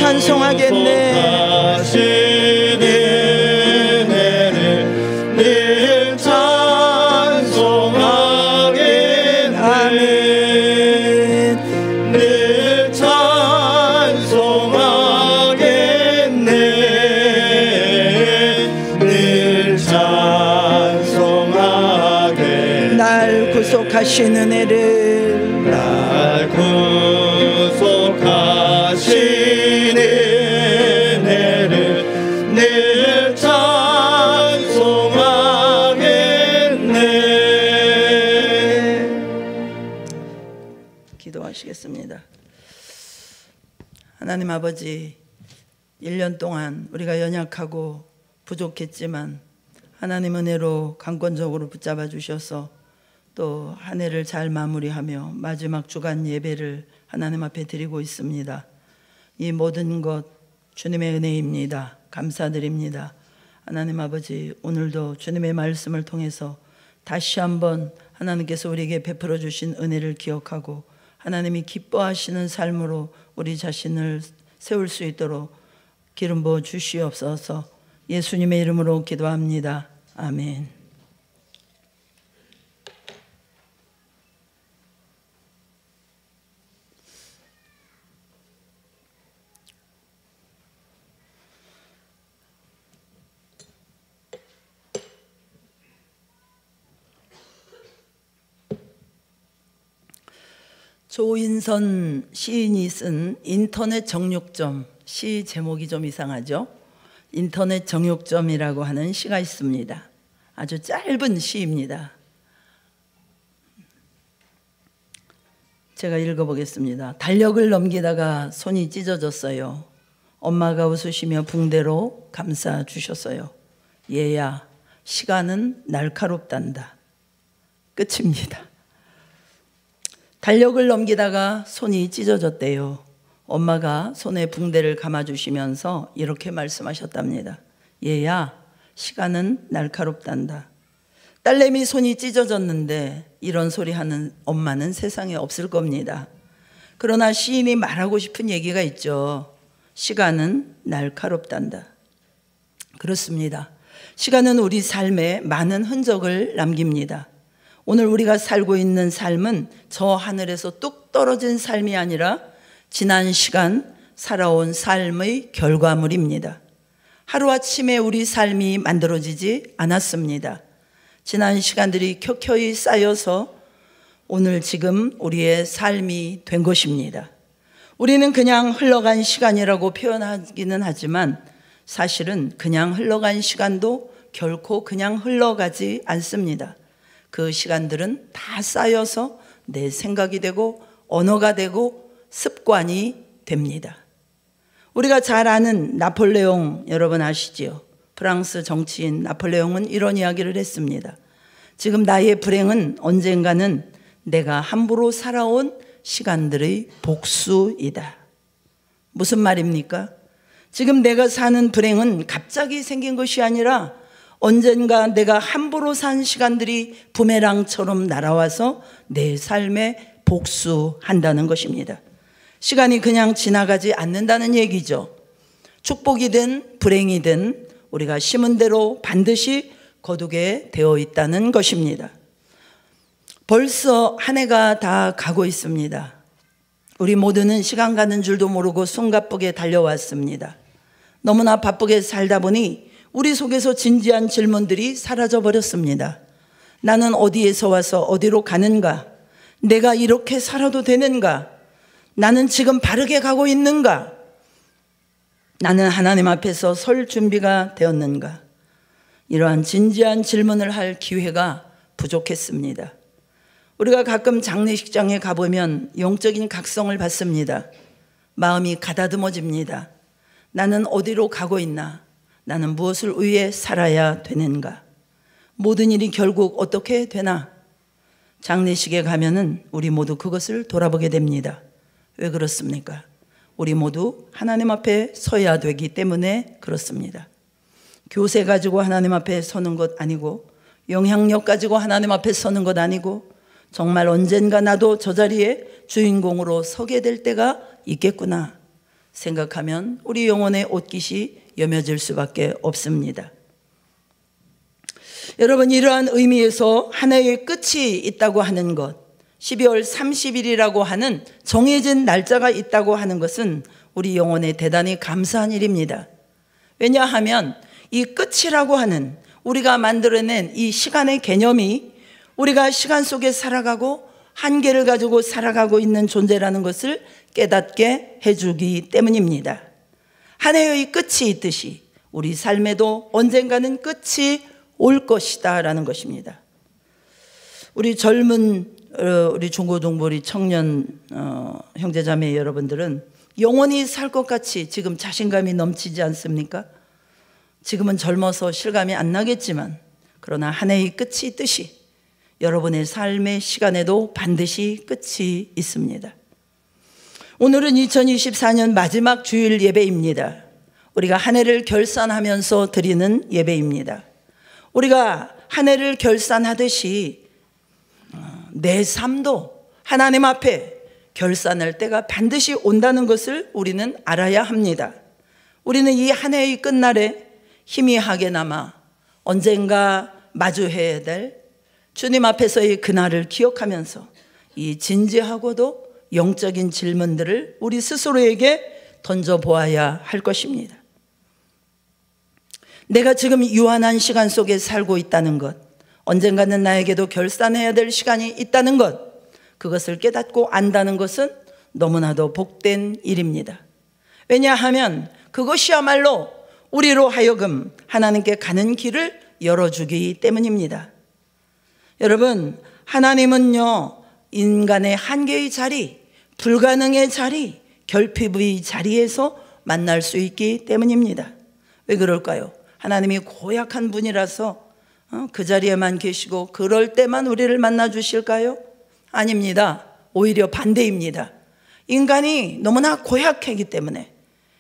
찬송하겠네. 늘 찬송하겠네. 아멘. 늘 찬송하겠네. 늘 찬송하겠네. 날 구속하신 은혜를, 날 구속하신 은혜를 늘 찬송하겠네. 기도하시겠습니다. 하나님 아버지, 1년 동안 우리가 연약하고 부족했지만 하나님 은혜로 강권적으로 붙잡아 주셔서 또 한 해를 잘 마무리하며 마지막 주간 예배를 하나님 앞에 드리고 있습니다. 이 모든 것 주님의 은혜입니다. 감사드립니다. 하나님 아버지, 오늘도 주님의 말씀을 통해서 다시 한번 하나님께서 우리에게 베풀어 주신 은혜를 기억하고 하나님이 기뻐하시는 삶으로 우리 자신을 세울 수 있도록 기름 부어 주시옵소서. 예수님의 이름으로 기도합니다. 아멘. 조인선 시인이 쓴 인터넷 정육점, 시 제목이 좀 이상하죠? 인터넷 정육점이라고 하는 시가 있습니다. 아주 짧은 시입니다. 제가 읽어보겠습니다. 달력을 넘기다가 손이 찢어졌어요. 엄마가 웃으시며 붕대로 감싸 주셨어요. 얘야, 시간은 날카롭단다. 끝입니다. 달력을 넘기다가 손이 찢어졌대요. 엄마가 손에 붕대를 감아주시면서 이렇게 말씀하셨답니다. 얘야, 시간은 날카롭단다. 딸내미 손이 찢어졌는데 이런 소리 하는 엄마는 세상에 없을 겁니다. 그러나 시인이 말하고 싶은 얘기가 있죠. 시간은 날카롭단다. 그렇습니다. 시간은 우리 삶에 많은 흔적을 남깁니다. 오늘 우리가 살고 있는 삶은 저 하늘에서 뚝 떨어진 삶이 아니라 지난 시간 살아온 삶의 결과물입니다. 하루아침에 우리 삶이 만들어지지 않았습니다. 지난 시간들이 켜켜이 쌓여서 오늘 지금 우리의 삶이 된 것입니다. 우리는 그냥 흘러간 시간이라고 표현하기는 하지만 사실은 그냥 흘러간 시간도 결코 그냥 흘러가지 않습니다. 그 시간들은 다 쌓여서 내 생각이 되고 언어가 되고 습관이 됩니다. 우리가 잘 아는 나폴레옹 여러분 아시지요? 프랑스 정치인 나폴레옹은 이런 이야기를 했습니다. 지금 나의 불행은 언젠가는 내가 함부로 살아온 시간들의 복수이다. 무슨 말입니까? 지금 내가 사는 불행은 갑자기 생긴 것이 아니라 언젠가 내가 함부로 산 시간들이 부메랑처럼 날아와서 내 삶에 복수한다는 것입니다. 시간이 그냥 지나가지 않는다는 얘기죠. 축복이든 불행이든 우리가 심은 대로 반드시 거두게 되어 있다는 것입니다. 벌써 한 해가 다 가고 있습니다. 우리 모두는 시간 가는 줄도 모르고 숨가쁘게 달려왔습니다. 너무나 바쁘게 살다 보니 우리 속에서 진지한 질문들이 사라져 버렸습니다. 나는 어디에서 와서 어디로 가는가? 내가 이렇게 살아도 되는가? 나는 지금 바르게 가고 있는가? 나는 하나님 앞에서 설 준비가 되었는가? 이러한 진지한 질문을 할 기회가 부족했습니다. 우리가 가끔 장례식장에 가보면 영적인 각성을 받습니다. 마음이 가다듬어집니다. 나는 어디로 가고 있나? 나는 무엇을 위해 살아야 되는가? 모든 일이 결국 어떻게 되나? 장례식에 가면은 우리 모두 그것을 돌아보게 됩니다. 왜 그렇습니까? 우리 모두 하나님 앞에 서야 되기 때문에 그렇습니다. 교세 가지고 하나님 앞에 서는 것 아니고, 영향력 가지고 하나님 앞에 서는 것 아니고, 정말 언젠가 나도 저 자리에 주인공으로 서게 될 때가 있겠구나 생각하면 우리 영혼의 옷깃이 여며질 수밖에 없습니다. 여러분, 이러한 의미에서 한 해의 끝이 있다고 하는 것, 12월 30일이라고 하는 정해진 날짜가 있다고 하는 것은 우리 영혼에 대단히 감사한 일입니다. 왜냐하면 이 끝이라고 하는 우리가 만들어낸 이 시간의 개념이 우리가 시간 속에 살아가고 한계를 가지고 살아가고 있는 존재라는 것을 깨닫게 해주기 때문입니다. 한 해의 끝이 있듯이 우리 삶에도 언젠가는 끝이 올 것이다 라는 것입니다. 우리 젊은 우리 중고등부 우리 청년 형제자매 여러분들은 영원히 살 것 같이 지금 자신감이 넘치지 않습니까? 지금은 젊어서 실감이 안 나겠지만 그러나 한 해의 끝이 있듯이 여러분의 삶의 시간에도 반드시 끝이 있습니다. 오늘은 2024년 마지막 주일 예배입니다. 우리가 한 해를 결산하면서 드리는 예배입니다. 우리가 한 해를 결산하듯이 내 삶도 하나님 앞에 결산할 때가 반드시 온다는 것을 우리는 알아야 합니다. 우리는 이 한 해의 끝날에 희미하게나마 언젠가 마주해야 될 주님 앞에서의 그날을 기억하면서 이 진지하고도 영적인 질문들을 우리 스스로에게 던져보아야 할 것입니다. 내가 지금 유한한 시간 속에 살고 있다는 것, 언젠가는 나에게도 결산해야 될 시간이 있다는 것, 그것을 깨닫고 안다는 것은 너무나도 복된 일입니다. 왜냐하면 그것이야말로 우리로 하여금 하나님께 가는 길을 열어주기 때문입니다. 여러분, 하나님은요, 인간의 한계의 자리, 불가능의 자리, 결핍의 자리에서 만날 수 있기 때문입니다. 왜 그럴까요? 하나님이 고약한 분이라서 그 자리에만 계시고 그럴 때만 우리를 만나 주실까요? 아닙니다. 오히려 반대입니다. 인간이 너무나 고약하기 때문에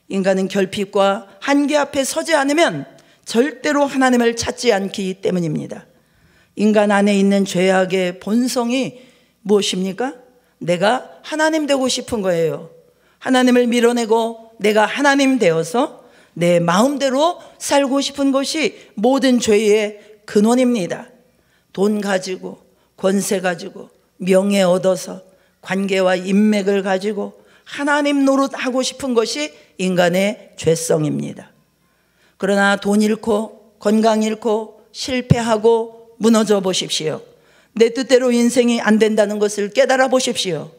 인간은 결핍과 한계 앞에 서지 않으면 절대로 하나님을 찾지 않기 때문입니다. 인간 안에 있는 죄악의 본성이 무엇입니까? 내가 하나님 되고 싶은 거예요. 하나님을 밀어내고 내가 하나님 되어서 내 마음대로 살고 싶은 것이 모든 죄의 근원입니다. 돈 가지고 권세 가지고 명예 얻어서 관계와 인맥을 가지고 하나님 노릇하고 싶은 것이 인간의 죄성입니다. 그러나 돈 잃고 건강 잃고 실패하고 무너져 보십시오. 내 뜻대로 인생이 안 된다는 것을 깨달아 보십시오.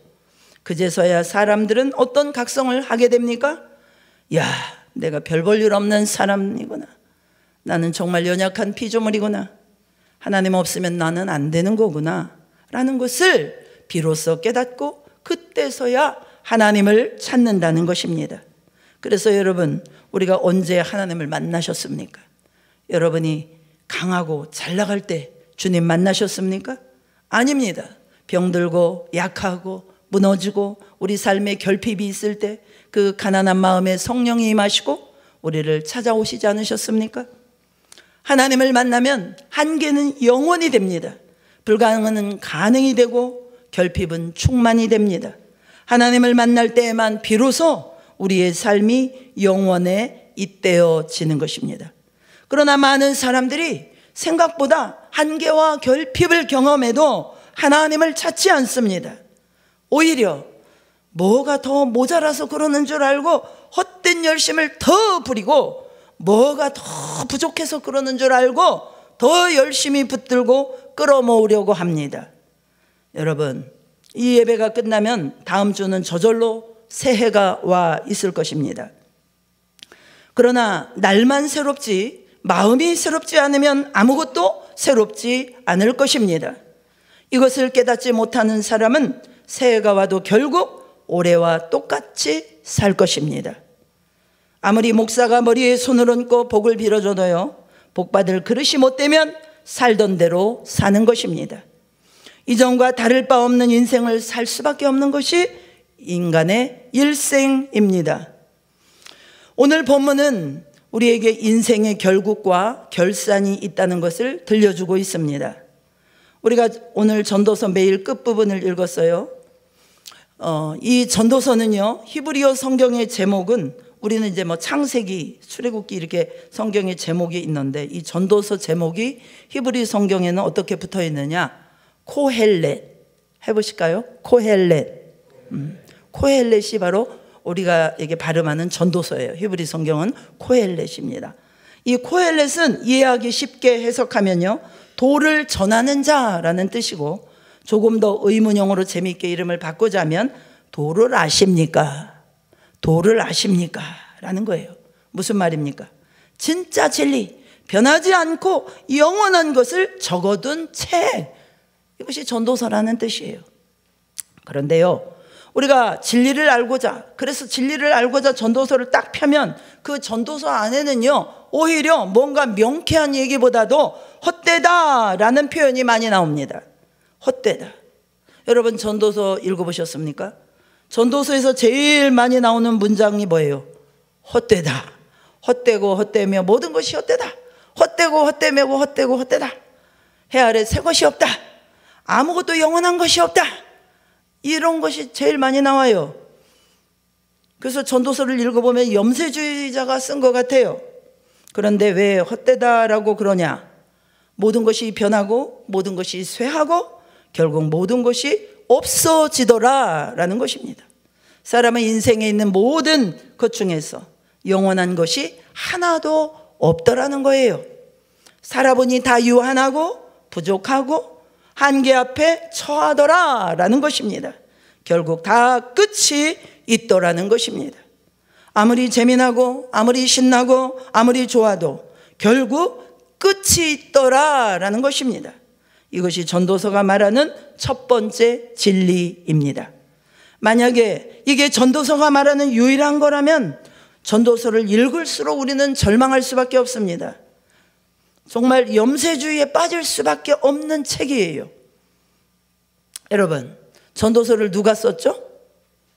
그제서야 사람들은 어떤 각성을 하게 됩니까? 야, 내가 별 볼 일 없는 사람이구나. 나는 정말 연약한 피조물이구나. 하나님 없으면 나는 안 되는 거구나 라는 것을 비로소 깨닫고 그때서야 하나님을 찾는다는 것입니다. 그래서 여러분, 우리가 언제 하나님을 만나셨습니까? 여러분이 강하고 잘 나갈 때 주님 만나셨습니까? 아닙니다. 병들고 약하고 무너지고 우리 삶에 결핍이 있을 때 그 가난한 마음에 성령이 임하시고 우리를 찾아오시지 않으셨습니까? 하나님을 만나면 한계는 영원히 됩니다. 불가능은 가능이 되고 결핍은 충만이 됩니다. 하나님을 만날 때에만 비로소 우리의 삶이 영원에 잇대어지는 것입니다. 그러나 많은 사람들이 생각보다 한계와 결핍을 경험해도 하나님을 찾지 않습니다. 오히려 뭐가 더 모자라서 그러는 줄 알고 헛된 열심을 더 부리고 뭐가 더 부족해서 그러는 줄 알고 더 열심히 붙들고 끌어모으려고 합니다. 여러분, 이 예배가 끝나면 다음 주는 저절로 새해가 와 있을 것입니다. 그러나 날만 새롭지 마음이 새롭지 않으면 아무것도 새롭지 않을 것입니다. 이것을 깨닫지 못하는 사람은 새해가 와도 결국 올해와 똑같이 살 것입니다. 아무리 목사가 머리에 손을 얹고 복을 빌어줘도요, 복받을 그릇이 못 되면 살던 대로 사는 것입니다. 이전과 다를 바 없는 인생을 살 수밖에 없는 것이 인간의 일생입니다. 오늘 본문은 우리에게 인생의 결국과 결산이 있다는 것을 들려주고 있습니다. 우리가 오늘 전도서 매일 끝부분을 읽었어요. 이 전도서는요, 히브리어 성경의 제목은 우리는 이제 뭐 창세기, 출애굽기 이렇게 성경의 제목이 있는데 이 전도서 제목이 히브리 성경에는 어떻게 붙어 있느냐? 코헬렛. 해보실까요? 코헬렛. 코헬렛이 바로 우리가 이게 발음하는 전도서예요. 히브리 성경은 코헬렛입니다. 이 코헬렛은 이해하기 쉽게 해석하면요, 도를 전하는 자라는 뜻이고, 조금 더 의문형으로 재미있게 이름을 바꾸자면 도를 아십니까? 도를 아십니까? 라는 거예요. 무슨 말입니까? 진짜 진리, 변하지 않고 영원한 것을 적어둔 책, 이것이 전도서라는 뜻이에요. 그런데요, 우리가 진리를 알고자, 그래서 진리를 알고자 전도서를 딱 펴면 그 전도서 안에는요, 오히려 뭔가 명쾌한 얘기보다도 헛되다라는 표현이 많이 나옵니다. 헛되다. 여러분 전도서 읽어보셨습니까? 전도서에서 제일 많이 나오는 문장이 뭐예요? 헛되다. 헛되고 헛되며 모든 것이 헛되다. 헛되고 헛되매고 헛되고 헛되다. 해 아래 새 것이 없다. 아무것도 영원한 것이 없다. 이런 것이 제일 많이 나와요. 그래서 전도서를 읽어보면 염세주의자가 쓴 것 같아요. 그런데 왜 헛되다라고 그러냐? 모든 것이 변하고 모든 것이 쇠하고 결국 모든 것이 없어지더라 라는 것입니다. 사람의 인생에 있는 모든 것 중에서 영원한 것이 하나도 없더라는 거예요. 살아보니 다 유한하고 부족하고 한계 앞에 처하더라 라는 것입니다. 결국 다 끝이 있더라는 것입니다. 아무리 재미나고 아무리 신나고 아무리 좋아도 결국 끝이 있더라 라는 것입니다. 이것이 전도서가 말하는 첫 번째 진리입니다. 만약에 이게 전도서가 말하는 유일한 거라면 전도서를 읽을수록 우리는 절망할 수밖에 없습니다. 정말 염세주의에 빠질 수밖에 없는 책이에요. 여러분, 전도서를 누가 썼죠?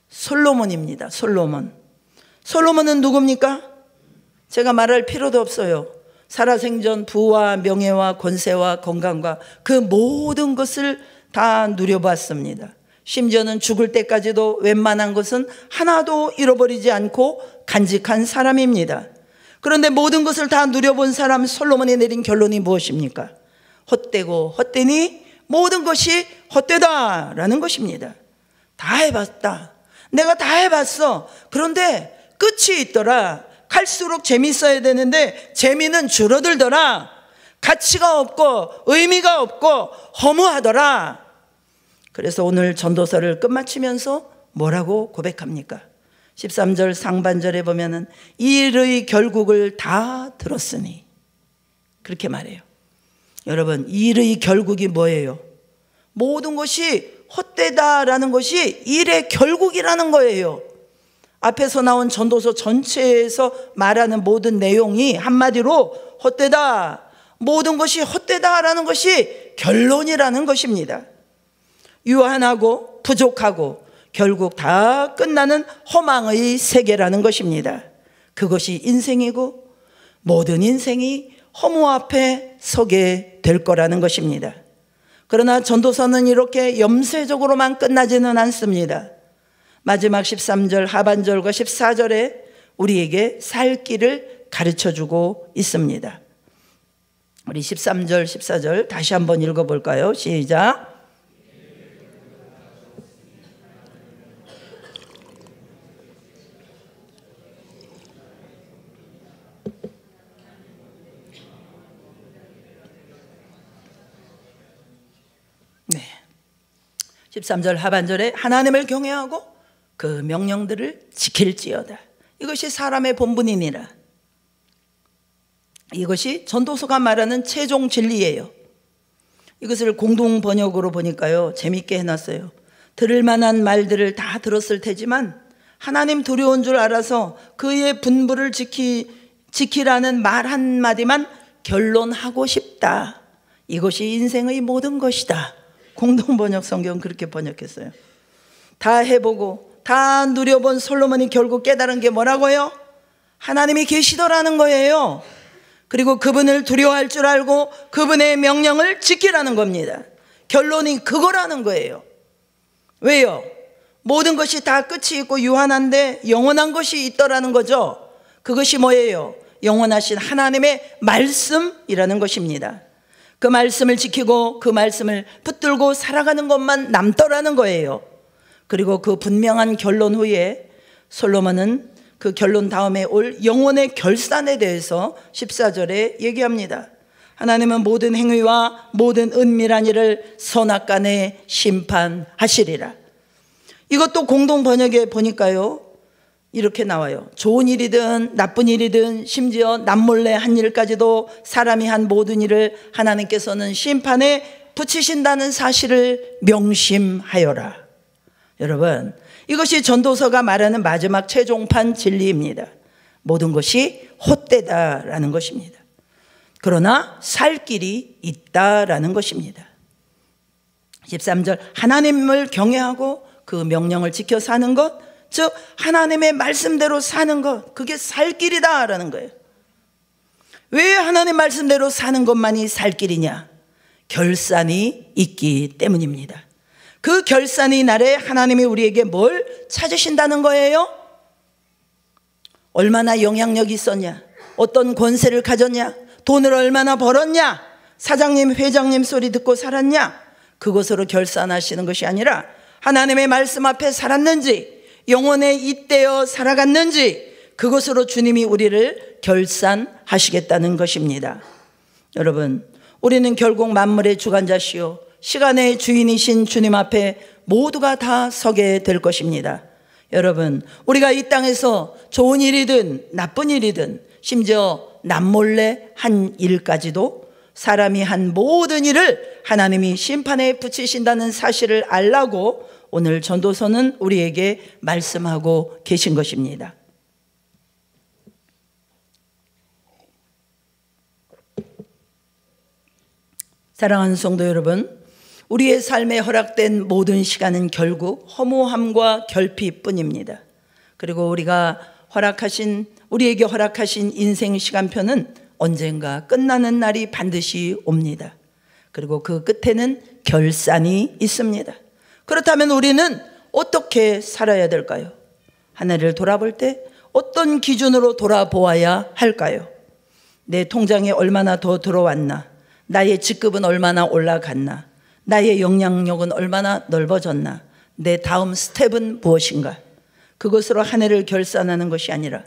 솔로몬입니다. 솔로몬은 누굽니까? 제가 말할 필요도 없어요. 살아생전 부와 명예와 권세와 건강과 그 모든 것을 다 누려봤습니다. 심지어는 죽을 때까지도 웬만한 것은 하나도 잃어버리지 않고 간직한 사람입니다. 그런데 모든 것을 다 누려본 사람 솔로몬이 내린 결론이 무엇입니까? 헛되고 헛되니 모든 것이 헛되다라는 것입니다. 다 해봤다. 내가 다 해봤어. 그런데 끝이 있더라. 갈수록 재밌어야 되는데 재미는 줄어들더라. 가치가 없고 의미가 없고 허무하더라. 그래서 오늘 전도서를 끝마치면서 뭐라고 고백합니까? 13절 상반절에 보면은 이 일의 결국을 다 들었으니, 그렇게 말해요. 여러분, 이 일의 결국이 뭐예요? 모든 것이 헛되다라는 것이 일의 결국이라는 거예요. 앞에서 나온 전도서 전체에서 말하는 모든 내용이 한마디로 헛되다, 모든 것이 헛되다라는 것이 결론이라는 것입니다. 유한하고 부족하고 결국 다 끝나는 허망의 세계라는 것입니다. 그것이 인생이고 모든 인생이 허무 앞에 서게 될 거라는 것입니다. 그러나 전도서는 이렇게 염세적으로만 끝나지는 않습니다. 마지막 13절 하반절과 14절에 우리에게 살 길을 가르쳐주고 있습니다. 우리 13절 14절 다시 한번 읽어볼까요? 시작. 네. 13절 하반절에 하나님을 경외하고 그 명령들을 지킬지어다. 이것이 사람의 본분이니라. 이것이 전도서가 말하는 최종 진리예요. 이것을 공동 번역으로 보니까요, 재밌게 해놨어요. 들을 만한 말들을 다 들었을 테지만 하나님 두려운 줄 알아서 그의 분부를 지키라는 말 한마디만 결론하고 싶다. 이것이 인생의 모든 것이다. 공동 번역 성경은 그렇게 번역했어요. 다 해보고 다 누려본 솔로몬이 결국 깨달은 게 뭐라고요? 하나님이 계시더라는 거예요. 그리고 그분을 두려워할 줄 알고 그분의 명령을 지키라는 겁니다. 결론이 그거라는 거예요. 왜요? 모든 것이 다 끝이 있고 유한한데 영원한 것이 있더라는 거죠. 그것이 뭐예요? 영원하신 하나님의 말씀이라는 것입니다. 그 말씀을 지키고 그 말씀을 붙들고 살아가는 것만 남더라는 거예요. 그리고 그 분명한 결론 후에 솔로몬은 그 결론 다음에 올 영혼의 결산에 대해서 14절에 얘기합니다. 하나님은 모든 행위와 모든 은밀한 일을 선악간에 심판하시리라. 이것도 공동 번역에 보니까요, 이렇게 나와요. 좋은 일이든 나쁜 일이든 심지어 남몰래 한 일까지도 사람이 한 모든 일을 하나님께서는 심판에 붙이신다는 사실을 명심하여라. 여러분, 이것이 전도서가 말하는 마지막 최종판 진리입니다. 모든 것이 헛되다라는 것입니다. 그러나 살 길이 있다라는 것입니다. 13절, 하나님을 경외하고 그 명령을 지켜 사는 것, 즉 하나님의 말씀대로 사는 것, 그게 살 길이다라는 거예요. 왜 하나님 말씀대로 사는 것만이 살 길이냐? 결산이 있기 때문입니다. 그 결산이 날에 하나님이 우리에게 뭘 찾으신다는 거예요? 얼마나 영향력이 있었냐? 어떤 권세를 가졌냐? 돈을 얼마나 벌었냐? 사장님, 회장님 소리 듣고 살았냐? 그것으로 결산하시는 것이 아니라 하나님의 말씀 앞에 살았는지, 영혼에 잇대어 살아갔는지, 그것으로 주님이 우리를 결산하시겠다는 것입니다. 여러분, 우리는 결국 만물의 주관자시오 시간의 주인이신 주님 앞에 모두가 다 서게 될 것입니다. 여러분, 우리가 이 땅에서 좋은 일이든 나쁜 일이든 심지어 남몰래 한 일까지도 사람이 한 모든 일을 하나님이 심판에 붙이신다는 사실을 알라고 오늘 전도서는 우리에게 말씀하고 계신 것입니다. 사랑하는 성도 여러분, 우리의 삶에 허락된 모든 시간은 결국 허무함과 결핍뿐입니다. 그리고 우리에게 허락하신 인생 시간표는 언젠가 끝나는 날이 반드시 옵니다. 그리고 그 끝에는 결산이 있습니다. 그렇다면 우리는 어떻게 살아야 될까요? 하늘을 돌아볼 때 어떤 기준으로 돌아보아야 할까요? 내 통장에 얼마나 더 들어왔나? 나의 직급은 얼마나 올라갔나? 나의 영향력은 얼마나 넓어졌나? 내 다음 스텝은 무엇인가? 그것으로 한 해를 결산하는 것이 아니라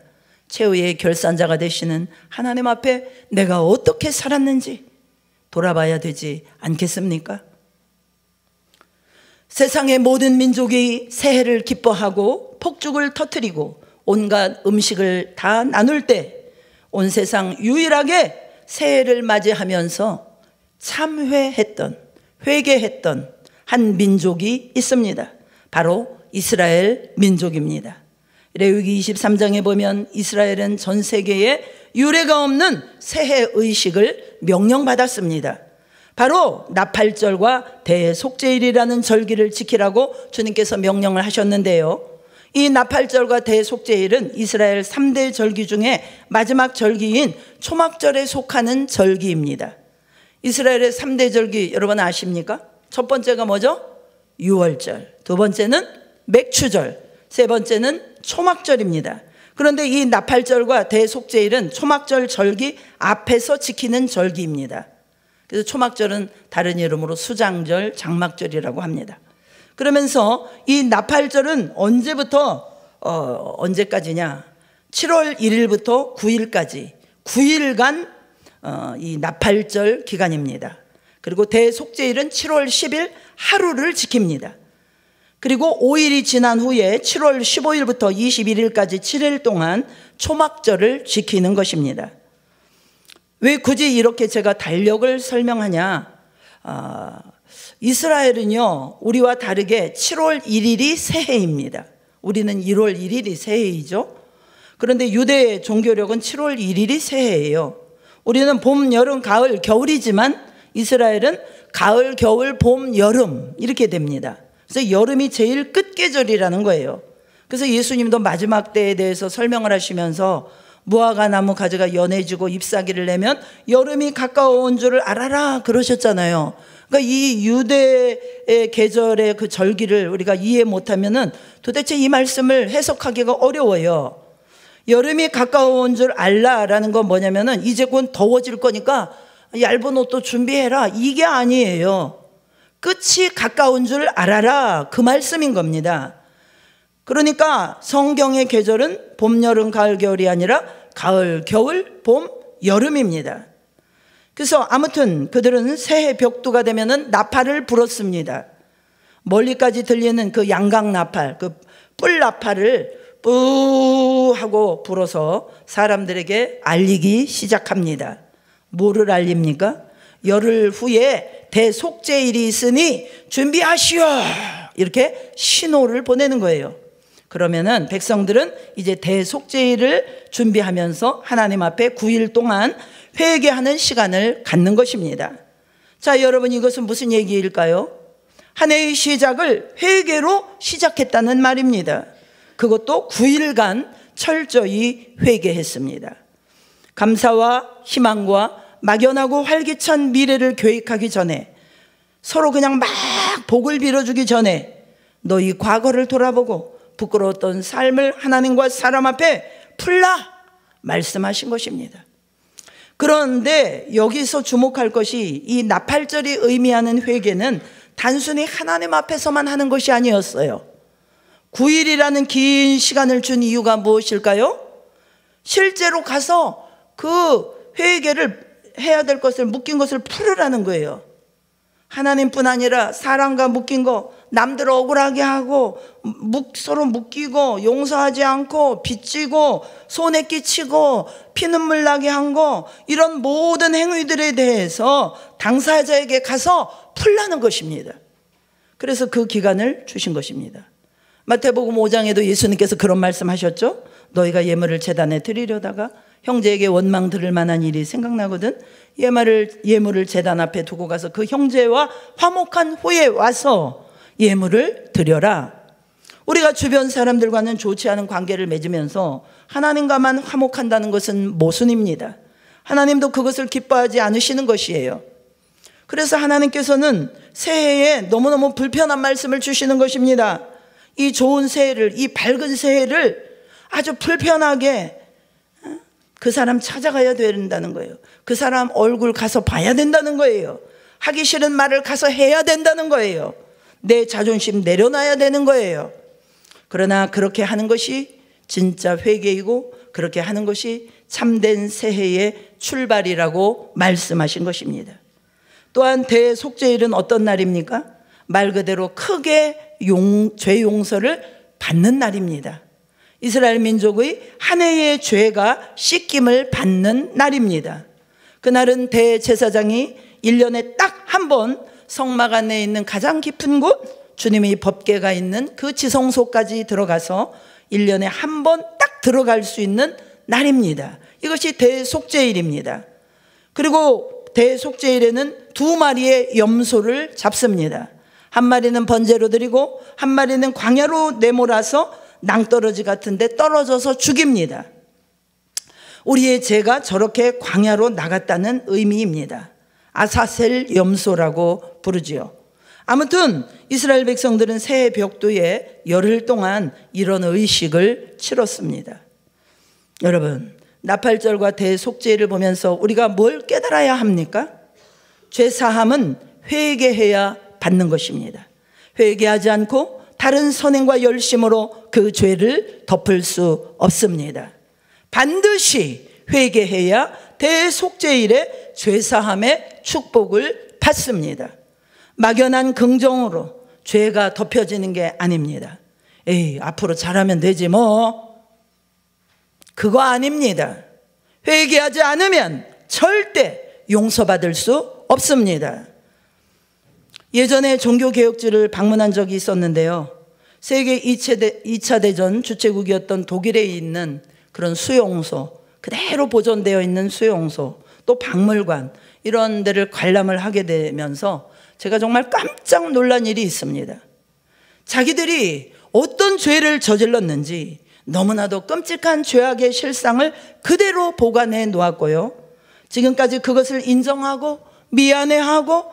최후의 결산자가 되시는 하나님 앞에 내가 어떻게 살았는지 돌아봐야 되지 않겠습니까? 세상의 모든 민족이 새해를 기뻐하고 폭죽을 터뜨리고 온갖 음식을 다 나눌 때 온 세상 유일하게 새해를 맞이하면서 참회했던, 회개했던 한 민족이 있습니다. 바로 이스라엘 민족입니다. 레위기 23장에 보면 이스라엘은 전 세계에 유례가 없는 새해 의식을 명령받았습니다. 바로 나팔절과 대속죄일이라는 절기를 지키라고 주님께서 명령을 하셨는데요, 이 나팔절과 대속죄일은 이스라엘 3대 절기 중에 마지막 절기인 초막절에 속하는 절기입니다. 이스라엘의 3대 절기 여러분 아십니까? 첫 번째가 뭐죠? 유월절, 두 번째는 맥추절, 세 번째는 초막절입니다. 그런데 이 나팔절과 대속죄일은 초막절 절기 앞에서 지키는 절기입니다. 그래서 초막절은 다른 이름으로 수장절, 장막절이라고 합니다. 그러면서 이 나팔절은 언제까지냐? 7월 1일부터 9일까지 9일간 이 나팔절 기간입니다. 그리고 대속죄일은 7월 10일 하루를 지킵니다. 그리고 5일이 지난 후에 7월 15일부터 21일까지 7일 동안 초막절을 지키는 것입니다. 왜 굳이 이렇게 제가 달력을 설명하냐? 이스라엘은요, 우리와 다르게 7월 1일이 새해입니다. 우리는 1월 1일이 새해이죠. 그런데 유대 종교력은 7월 1일이 새해예요. 우리는 봄, 여름, 가을, 겨울이지만 이스라엘은 가을, 겨울, 봄, 여름 이렇게 됩니다. 그래서 여름이 제일 끝 계절이라는 거예요. 그래서 예수님도 마지막 때에 대해서 설명을 하시면서 무화과 나무 가지가 연해지고 잎사귀를 내면 여름이 가까워온 줄을 알아라 그러셨잖아요. 그러니까 이 유대의 계절의 그 절기를 우리가 이해 못하면은 도대체 이 말씀을 해석하기가 어려워요. 여름이 가까운 줄 알라라는 건 뭐냐면은 이제 곧 더워질 거니까 얇은 옷도 준비해라, 이게 아니에요. 끝이 가까운 줄 알아라, 그 말씀인 겁니다. 그러니까 성경의 계절은 봄, 여름, 가을, 겨울이 아니라 가을, 겨울, 봄, 여름입니다. 그래서 아무튼 그들은 새해 벽두가 되면은 나팔을 불었습니다. 멀리까지 들리는 그 양각 나팔, 그 뿔 나팔을 뿌 하고 불어서 사람들에게 알리기 시작합니다. 뭐를 알립니까? 열흘 후에 대속죄일이 있으니 준비하시오, 이렇게 신호를 보내는 거예요. 그러면은 백성들은 이제 대속죄일을 준비하면서 하나님 앞에 9일 동안 회개하는 시간을 갖는 것입니다. 자, 여러분, 이것은 무슨 얘기일까요? 한 해의 시작을 회개로 시작했다는 말입니다. 그것도 9일간 철저히 회개했습니다. 감사와 희망과 막연하고 활기찬 미래를 계획하기 전에, 서로 그냥 막 복을 빌어주기 전에 너희 과거를 돌아보고 부끄러웠던 삶을 하나님과 사람 앞에 풀라 말씀하신 것입니다. 그런데 여기서 주목할 것이 이 나팔절이 의미하는 회개는 단순히 하나님 앞에서만 하는 것이 아니었어요. 9일이라는 긴 시간을 준 이유가 무엇일까요? 실제로 가서 그 회개를 해야 될 것을, 묶인 것을 풀으라는 거예요. 하나님뿐 아니라 사람과 묶인 거, 남들 억울하게 하고 서로 묶이고 용서하지 않고 빚지고 손에 끼치고 피눈물 나게 한 거, 이런 모든 행위들에 대해서 당사자에게 가서 풀라는 것입니다. 그래서 그 기간을 주신 것입니다. 마태복음 5장에도 예수님께서 그런 말씀하셨죠. 너희가 예물을 제단에 드리려다가 형제에게 원망 들을 만한 일이 생각나거든 예물을 제단 앞에 두고 가서 그 형제와 화목한 후에 와서 예물을 드려라. 우리가 주변 사람들과는 좋지 않은 관계를 맺으면서 하나님과만 화목한다는 것은 모순입니다. 하나님도 그것을 기뻐하지 않으시는 것이에요. 그래서 하나님께서는 새해에 너무너무 불편한 말씀을 주시는 것입니다. 이 좋은 새해를, 이 밝은 새해를 아주 불편하게 그 사람 찾아가야 된다는 거예요. 그 사람 얼굴 가서 봐야 된다는 거예요. 하기 싫은 말을 가서 해야 된다는 거예요. 내 자존심 내려놔야 되는 거예요. 그러나 그렇게 하는 것이 진짜 회개이고 그렇게 하는 것이 참된 새해의 출발이라고 말씀하신 것입니다. 또한 대속죄일은 어떤 날입니까? 말 그대로 크게 죄 용서를 받는 날입니다. 이스라엘 민족의 한 해의 죄가 씻김을 받는 날입니다. 그날은 대제사장이 1년에 딱 한 번 성막 안에 있는 가장 깊은 곳, 주님의 법궤가 있는 그 지성소까지 들어가서 1년에 한 번 딱 들어갈 수 있는 날입니다. 이것이 대속죄일입니다. 그리고 대속죄일에는 2마리의 염소를 잡습니다. 한 마리는 번제로 드리고 한 마리는 광야로 내몰아서 낭떠러지 같은데 떨어져서 죽입니다. 우리의 죄가 저렇게 광야로 나갔다는 의미입니다. 아사셀 염소라고 부르지요. 아무튼 이스라엘 백성들은 새해 벽두에 열흘 동안 이런 의식을 치렀습니다. 여러분, 나팔절과 대속죄를 보면서 우리가 뭘 깨달아야 합니까? 죄사함은 회개해야 받는 것입니다. 회개하지 않고 다른 선행과 열심으로 그 죄를 덮을 수 없습니다. 반드시 회개해야 대속죄일에 죄사함의 축복을 받습니다. 막연한 긍정으로 죄가 덮여지는 게 아닙니다. 에이, 앞으로 잘하면 되지 뭐. 그거 아닙니다. 회개하지 않으면 절대 용서받을 수 없습니다. 예전에 종교개혁지를 방문한 적이 있었는데요. 세계 2차 대전 주최국이었던 독일에 있는 그런 수용소, 그대로 보존되어 있는 수용소, 또 박물관, 이런 데를 관람을 하게 되면서 제가 정말 깜짝 놀란 일이 있습니다. 자기들이 어떤 죄를 저질렀는지 너무나도 끔찍한 죄악의 실상을 그대로 보관해 놓았고요. 지금까지 그것을 인정하고 미안해하고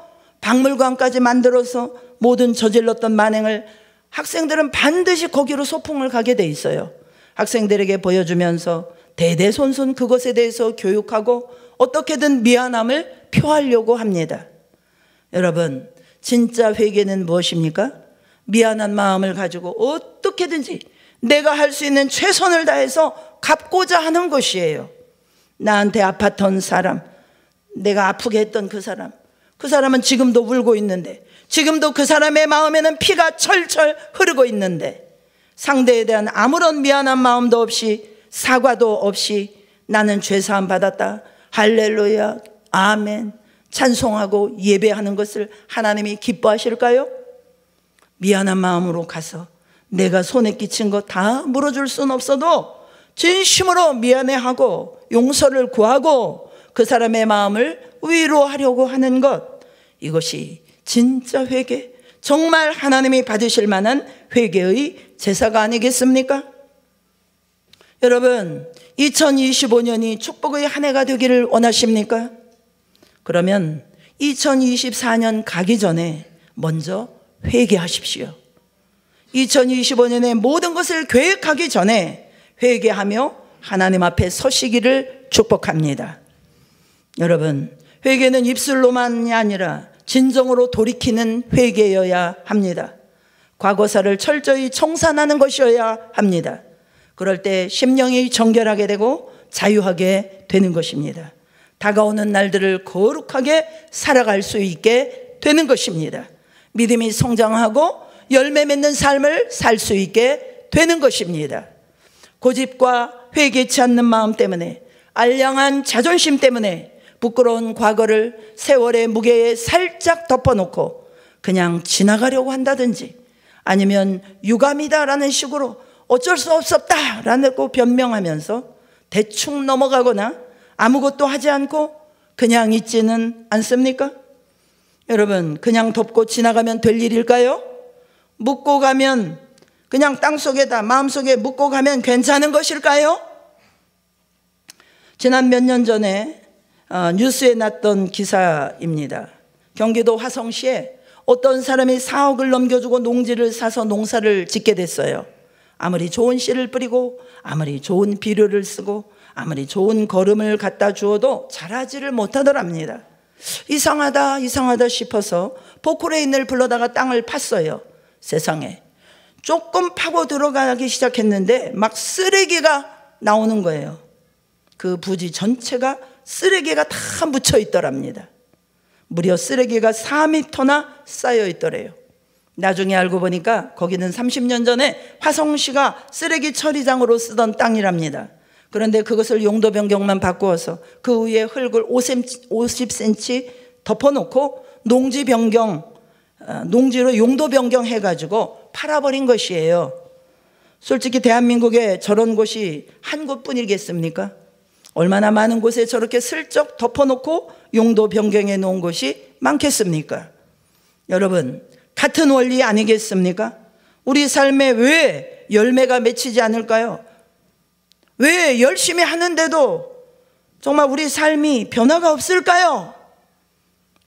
박물관까지 만들어서 모든 저질렀던 만행을 학생들은 반드시 거기로 소풍을 가게 돼 있어요. 학생들에게 보여주면서 대대손손 그것에 대해서 교육하고 어떻게든 미안함을 표하려고 합니다. 여러분, 진짜 회개는 무엇입니까? 미안한 마음을 가지고 어떻게든지 내가 할 수 있는 최선을 다해서 갚고자 하는 것이에요. 나한테 아팠던 사람, 내가 아프게 했던 그 사람은 지금도 울고 있는데, 지금도 그 사람의 마음에는 피가 철철 흐르고 있는데, 상대에 대한 아무런 미안한 마음도 없이, 사과도 없이 나는 죄사함 받았다, 할렐루야, 아멘, 찬송하고 예배하는 것을 하나님이 기뻐하실까요? 미안한 마음으로 가서 내가 손에 끼친 거 다 물어줄 수는 없어도 진심으로 미안해하고 용서를 구하고 그 사람의 마음을 위로하려고 하는 것, 이것이 진짜 회개, 정말 하나님이 받으실 만한 회개의 제사가 아니겠습니까? 여러분, 2025년이 축복의 한 해가 되기를 원하십니까? 그러면 2024년 가기 전에 먼저 회개하십시오. 2025년에 모든 것을 계획하기 전에 회개하며 하나님 앞에 서시기를 축복합니다. 여러분, 회개는 입술로만이 아니라 진정으로 돌이키는 회개여야 합니다. 과거사를 철저히 청산하는 것이어야 합니다. 그럴 때 심령이 정결하게 되고 자유하게 되는 것입니다. 다가오는 날들을 거룩하게 살아갈 수 있게 되는 것입니다. 믿음이 성장하고 열매 맺는 삶을 살 수 있게 되는 것입니다. 고집과 회개치 않는 마음 때문에, 알량한 자존심 때문에 부끄러운 과거를 세월의 무게에 살짝 덮어놓고 그냥 지나가려고 한다든지, 아니면 유감이다라는 식으로 어쩔 수 없었다라고 변명하면서 대충 넘어가거나 아무것도 하지 않고 그냥 있지는 않습니까? 여러분, 그냥 덮고 지나가면 될 일일까요? 묻고 가면, 그냥 땅속에다 마음속에 묻고 가면 괜찮은 것일까요? 지난 몇 년 전에 뉴스에 났던 기사입니다. 경기도 화성시에 어떤 사람이 4억을 넘겨주고 농지를 사서 농사를 짓게 됐어요. 아무리 좋은 씨를 뿌리고 아무리 좋은 비료를 쓰고 아무리 좋은 거름을 갖다 주어도 자라지를 못하더랍니다. 이상하다 싶어서 포크레인을 불러다가 땅을 팠어요. 세상에, 조금 파고 들어가기 시작했는데 막 쓰레기가 나오는 거예요. 그 부지 전체가 쓰레기가 다 묻혀 있더랍니다. 무려 쓰레기가 4m나 쌓여 있더래요. 나중에 알고 보니까 거기는 30년 전에 화성시가 쓰레기 처리장으로 쓰던 땅이랍니다. 그런데 그것을 용도 변경만 바꾸어서 그 위에 흙을 50cm 덮어놓고 농지 변경, 농지로 용도 변경해가지고 팔아버린 것이에요. 솔직히 대한민국에 저런 곳이 한 곳뿐이겠습니까? 얼마나 많은 곳에 저렇게 슬쩍 덮어놓고 용도 변경해 놓은 곳이 많겠습니까? 여러분, 같은 원리 아니겠습니까? 우리 삶에 왜 열매가 맺히지 않을까요? 왜 열심히 하는데도 정말 우리 삶이 변화가 없을까요?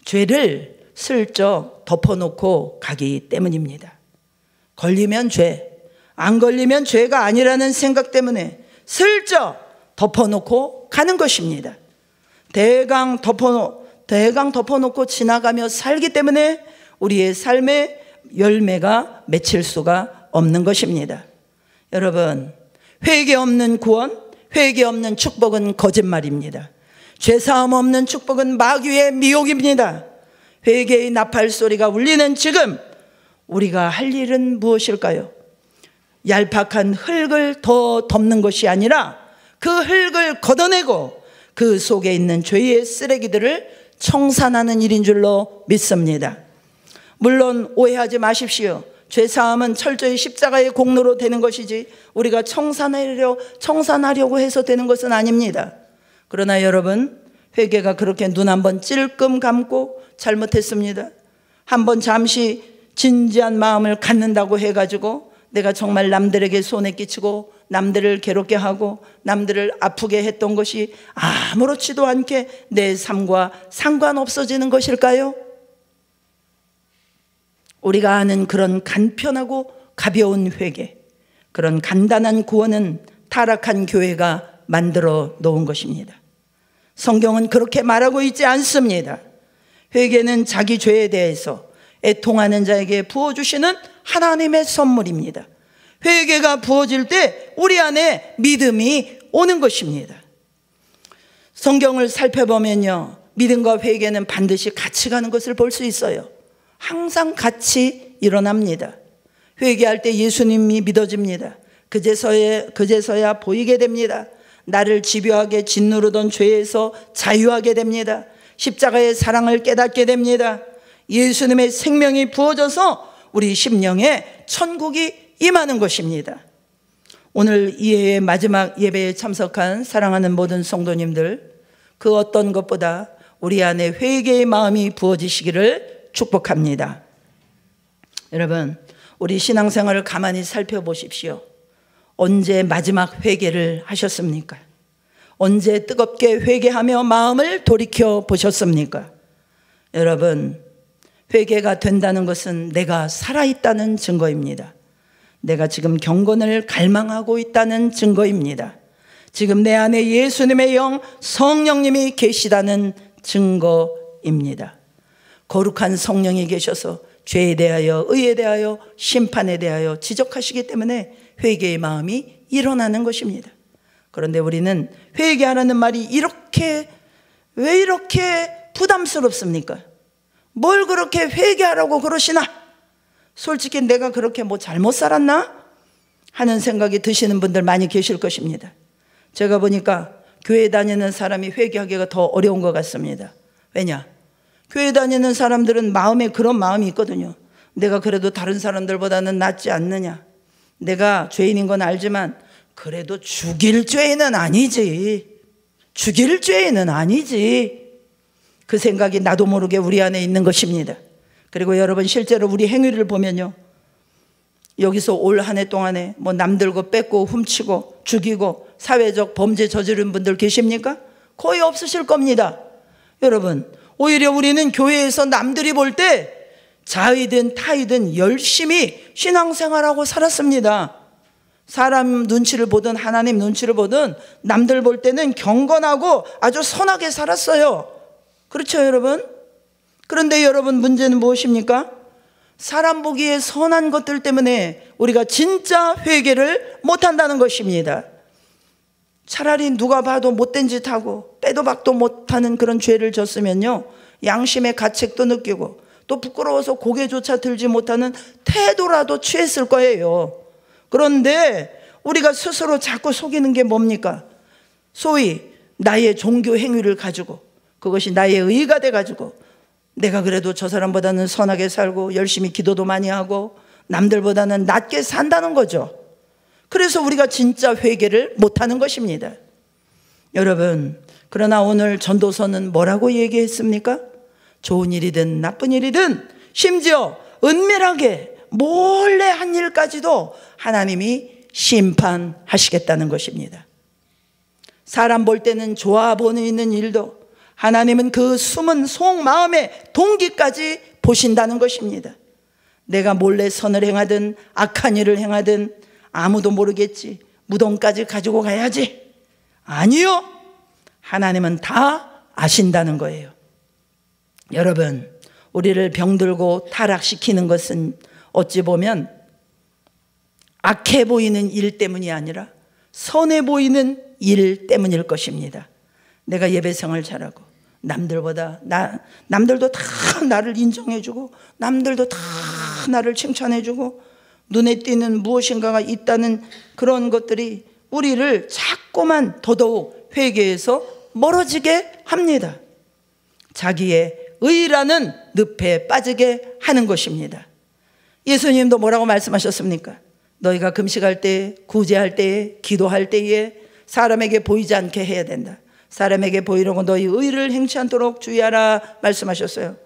죄를 슬쩍 덮어놓고 가기 때문입니다. 걸리면 죄, 안 걸리면 죄가 아니라는 생각 때문에 슬쩍 덮어놓고 가는 것입니다. 대강 덮어놓고 지나가며 살기 때문에 우리의 삶에 열매가 맺힐 수가 없는 것입니다. 여러분, 회개 없는 구원, 회개 없는 축복은 거짓말입니다. 죄사함 없는 축복은 마귀의 미혹입니다. 회개의 나팔 소리가 울리는 지금 우리가 할 일은 무엇일까요? 얄팍한 흙을 더 덮는 것이 아니라 그 흙을 걷어내고 그 속에 있는 죄의 쓰레기들을 청산하는 일인 줄로 믿습니다. 물론 오해하지 마십시오. 죄사함은 철저히 십자가의 공로로 되는 것이지 우리가 청산하려고 해서 되는 것은 아닙니다. 그러나 여러분, 회개가 그렇게 눈 한번 찔끔 감고 잘못했습니다, 한번 잠시 진지한 마음을 갖는다고 해가지고 내가 정말 남들에게 손에 끼치고 남들을 괴롭게 하고 남들을 아프게 했던 것이 아무렇지도 않게 내 삶과 상관없어지는 것일까요? 우리가 아는 그런 간편하고 가벼운 회개, 그런 간단한 구원은 타락한 교회가 만들어 놓은 것입니다. 성경은 그렇게 말하고 있지 않습니다. 회개는 자기 죄에 대해서 애통하는 자에게 부어주시는 하나님의 선물입니다. 회개가 부어질 때 우리 안에 믿음이 오는 것입니다. 성경을 살펴보면요, 믿음과 회개는 반드시 같이 가는 것을 볼 수 있어요. 항상 같이 일어납니다. 회개할 때 예수님이 믿어집니다. 그제서야 보이게 됩니다. 나를 집요하게 짓누르던 죄에서 자유하게 됩니다. 십자가의 사랑을 깨닫게 됩니다. 예수님의 생명이 부어져서 우리 심령에 천국이 임하는 것입니다. 오늘 이해의 마지막 예배에 참석한 사랑하는 모든 성도님들, 그 어떤 것보다 우리 안에 회개의 마음이 부어지시기를 축복합니다. 여러분, 우리 신앙생활을 가만히 살펴보십시오. 언제 마지막 회개를 하셨습니까? 언제 뜨겁게 회개하며 마음을 돌이켜 보셨습니까? 여러분, 회개가 된다는 것은 내가 살아있다는 증거입니다. 내가 지금 경건을 갈망하고 있다는 증거입니다. 지금 내 안에 예수님의 영 성령님이 계시다는 증거입니다. 거룩한 성령이 계셔서 죄에 대하여, 의에 대하여, 심판에 대하여 지적하시기 때문에 회개의 마음이 일어나는 것입니다. 그런데 우리는 회개하라는 말이 왜 이렇게 부담스럽습니까? 뭘 그렇게 회개하라고 그러시나? 솔직히 내가 그렇게 잘못 살았나? 하는 생각이 드시는 분들 많이 계실 것입니다. 제가 보니까 교회 다니는 사람이 회개하기가 더 어려운 것 같습니다. 왜냐? 교회 다니는 사람들은 마음에 그런 마음이 있거든요. 내가 그래도 다른 사람들보다는 낫지 않느냐? 내가 죄인인 건 알지만 그래도 죽일 죄는 아니지. 죽일 죄는 아니지. 그 생각이 나도 모르게 우리 안에 있는 것입니다. 그리고 여러분, 실제로 우리 행위를 보면요, 여기서 올 한 해 동안에 남들 거 뺏고 훔치고 죽이고 사회적 범죄 저지른 분들 계십니까? 거의 없으실 겁니다. 여러분, 오히려 우리는 교회에서 남들이 볼 때 자의든 타의든 열심히 신앙생활하고 살았습니다. 사람 눈치를 보든 하나님 눈치를 보든 남들 볼 때는 경건하고 아주 선하게 살았어요. 그렇죠, 여러분? 그런데 여러분, 문제는 무엇입니까? 사람 보기에 선한 것들 때문에 우리가 진짜 회개를 못한다는 것입니다. 차라리 누가 봐도 못된 짓 하고 빼도 박도 못하는 그런 죄를 졌으면요, 양심의 가책도 느끼고 또 부끄러워서 고개조차 들지 못하는 태도라도 취했을 거예요. 그런데 우리가 스스로 자꾸 속이는 게 뭡니까? 소위 나의 종교 행위를 가지고, 그것이 나의 의의가 돼가지고 내가 그래도 저 사람보다는 선하게 살고 열심히 기도도 많이 하고 남들보다는 낫게 산다는 거죠. 그래서 우리가 진짜 회개를 못하는 것입니다. 여러분, 그러나 오늘 전도서는 뭐라고 얘기했습니까? 좋은 일이든 나쁜 일이든 심지어 은밀하게 몰래 한 일까지도 하나님이 심판하시겠다는 것입니다. 사람 볼 때는 좋아 보이는 일도 하나님은 그 숨은 속마음의 동기까지 보신다는 것입니다. 내가 몰래 선을 행하든 악한 일을 행하든 아무도 모르겠지, 무덤까지 가지고 가야지. 아니요, 하나님은 다 아신다는 거예요. 여러분, 우리를 병들고 타락시키는 것은 어찌 보면 악해 보이는 일 때문이 아니라 선해 보이는 일 때문일 것입니다. 내가 예배생활 잘하고 남들도 다 나를 인정해주고 남들도 다 나를 칭찬해주고 눈에 띄는 무엇인가가 있다는 그런 것들이 우리를 자꾸만 더더욱 회개에서 멀어지게 합니다. 자기의 의라는 늪에 빠지게 하는 것입니다. 예수님도 뭐라고 말씀하셨습니까? 너희가 금식할 때, 구제할 때에, 기도할 때에 사람에게 보이지 않게 해야 된다. 사람에게 보이려고 너희 의를 행치 않도록 주의하라 말씀하셨어요.